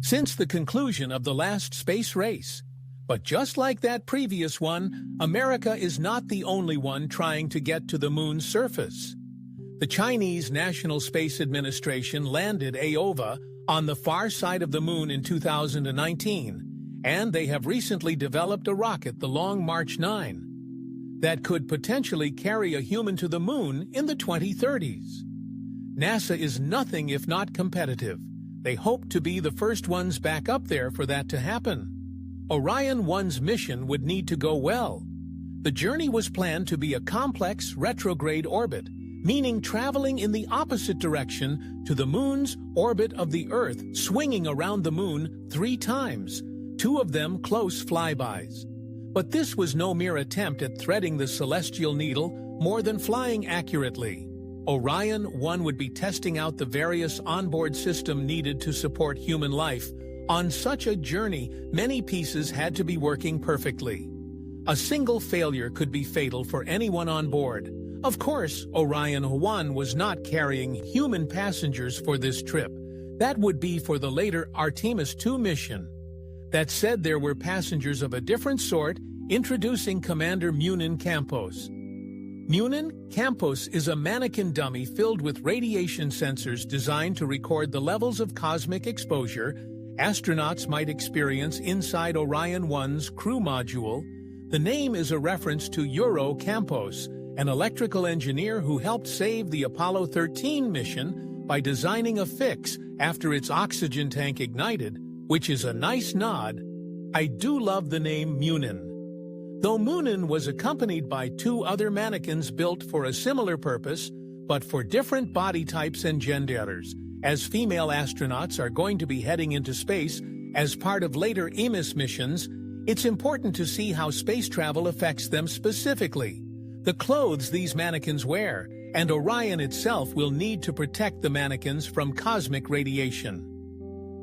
since the conclusion of the last space race. But just like that previous one, America is not the only one trying to get to the moon's surface. The Chinese National Space Administration landed AOVA on the far side of the moon in 2019, and they have recently developed a rocket, the Long March 9, that could potentially carry a human to the moon in the 2030s. NASA is nothing if not competitive. They hope to be the first ones back up there for that to happen. Orion 1's mission would need to go well. The journey was planned to be a complex retrograde orbit, meaning traveling in the opposite direction to the moon's orbit of the Earth, swinging around the moon 3 times, 2 of them close flybys. But this was no mere attempt at threading the celestial needle, more than flying accurately. Orion 1 would be testing out the various onboard system needed to support human life. On such a journey, many pieces had to be working perfectly. A single failure could be fatal for anyone on board. Of course, Orion 1 was not carrying human passengers for this trip. That would be for the later Artemis 2 mission. That said, there were passengers of a different sort, introducing Commander Munin Campos. Munin Campos is a mannequin dummy filled with radiation sensors designed to record the levels of cosmic exposure astronauts might experience inside Orion 1's crew module. The name is a reference to Euro Campos, an electrical engineer who helped save the Apollo 13 mission by designing a fix after its oxygen tank ignited, which is a nice nod. I do love the name Munin. Though Munin was accompanied by 2 other mannequins built for a similar purpose, but for different body types and genders, as female astronauts are going to be heading into space as part of later EMIS missions, it's important to see how space travel affects them specifically. The clothes these mannequins wear, and Orion itself will need to protect the mannequins from cosmic radiation.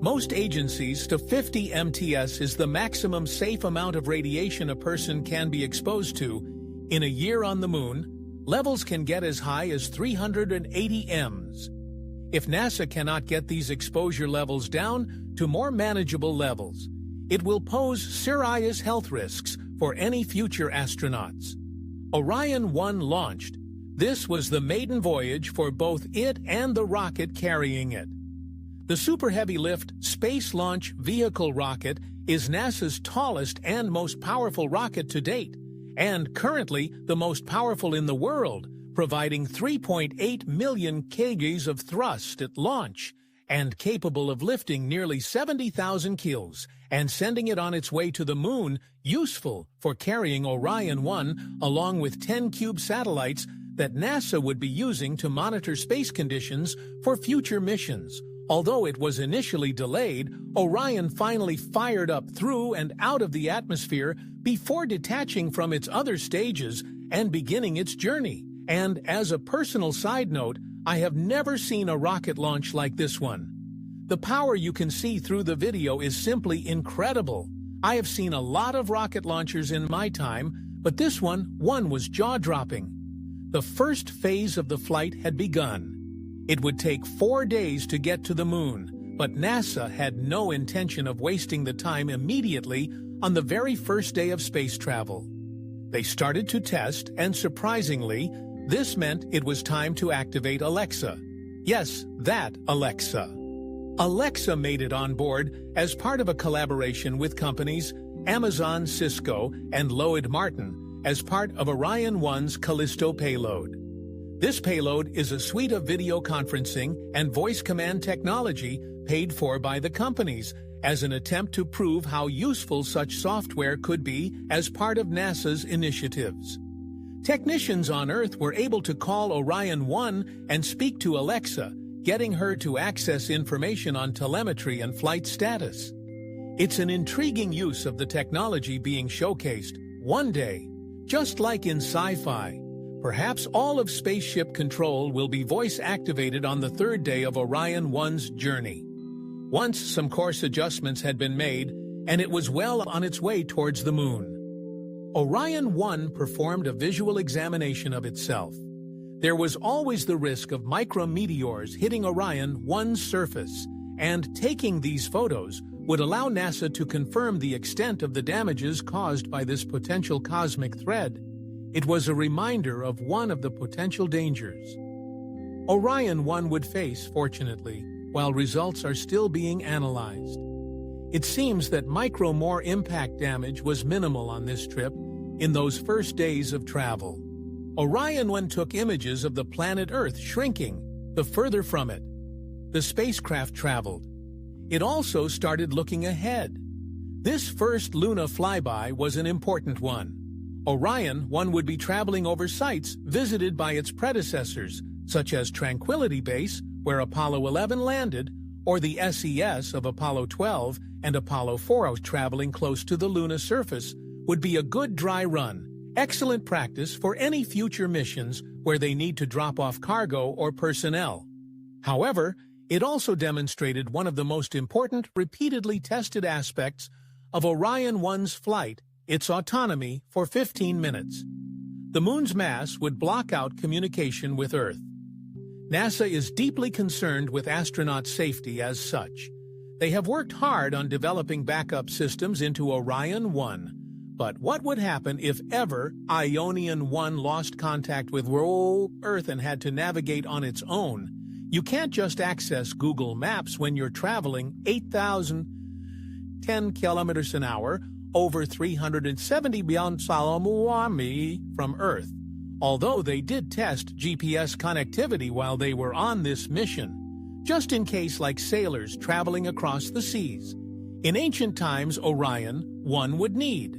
Most agencies to 50 MTS is the maximum safe amount of radiation a person can be exposed to. In a year on the moon, levels can get as high as 380 Ms. If NASA cannot get these exposure levels down to more manageable levels, it will pose serious health risks for any future astronauts. Orion 1 launched. This was the maiden voyage for both it and the rocket carrying it. The Super Heavy Lift Space Launch Vehicle rocket is NASA's tallest and most powerful rocket to date, and currently the most powerful in the world, providing 3.8 million kgs of thrust at launch and capable of lifting nearly 70,000 kilos and sending it on its way to the moon, useful for carrying Orion 1 along with 10 CubeSat satellites that NASA would be using to monitor space conditions for future missions. Although it was initially delayed, Orion finally fired up through and out of the atmosphere before detaching from its other stages and beginning its journey. And as a personal side note, I have never seen a rocket launch like this one. The power you can see through the video is simply incredible. I have seen a lot of rocket launchers in my time, but this one was jaw-dropping. The first phase of the flight had begun. It would take 4 days to get to the moon, but NASA had no intention of wasting the time immediately on the very first day of space travel. They started to test, and surprisingly, this meant it was time to activate Alexa. Yes, that Alexa. Alexa made it on board as part of a collaboration with companies Amazon, Cisco, and Lockheed Martin as part of Orion 1's Callisto payload. This payload is a suite of video conferencing and voice command technology paid for by the companies as an attempt to prove how useful such software could be as part of NASA's initiatives. Technicians on Earth were able to call Orion 1 and speak to Alexa, getting her to access information on telemetry and flight status. It's an intriguing use of the technology being showcased. One day, just like in sci-fi, perhaps all of spaceship control will be voice-activated on the 3rd day of Orion 1's journey. Once some course adjustments had been made, and it was well on its way towards the moon. Orion 1 performed a visual examination of itself. There was always the risk of micrometeors hitting Orion 1's surface, and taking these photos would allow NASA to confirm the extent of the damages caused by this potential cosmic thread. It was a reminder of one of the potential dangers Orion 1 would face, fortunately, while results are still being analyzed. It seems that micro-more impact damage was minimal on this trip in those first days of travel. Orion 1 took images of the planet Earth shrinking the further from it the spacecraft traveled. It also started looking ahead. This first Luna flyby was an important one. Orion 1 would be traveling over sites visited by its predecessors, such as Tranquility Base, where Apollo 11 landed, or the SES of Apollo 12 and Apollo 4. Traveling close to the lunar surface would be a good dry run, excellent practice for any future missions where they need to drop off cargo or personnel. However, it also demonstrated one of the most important, repeatedly tested aspects of Orion 1's flight, its autonomy for 15 minutes. The Moon's mass would block out communication with Earth. NASA is deeply concerned with astronaut safety as such. They have worked hard on developing backup systems into Orion 1. But what would happen if ever Ionian 1 lost contact with Earth and had to navigate on its own? You can't just access Google Maps when you're traveling 8,010 kilometers an hour over 370 km from Earth. Although they did test GPS connectivity while they were on this mission, just in case, like sailors traveling across the seas. In ancient times, Orion 1 would need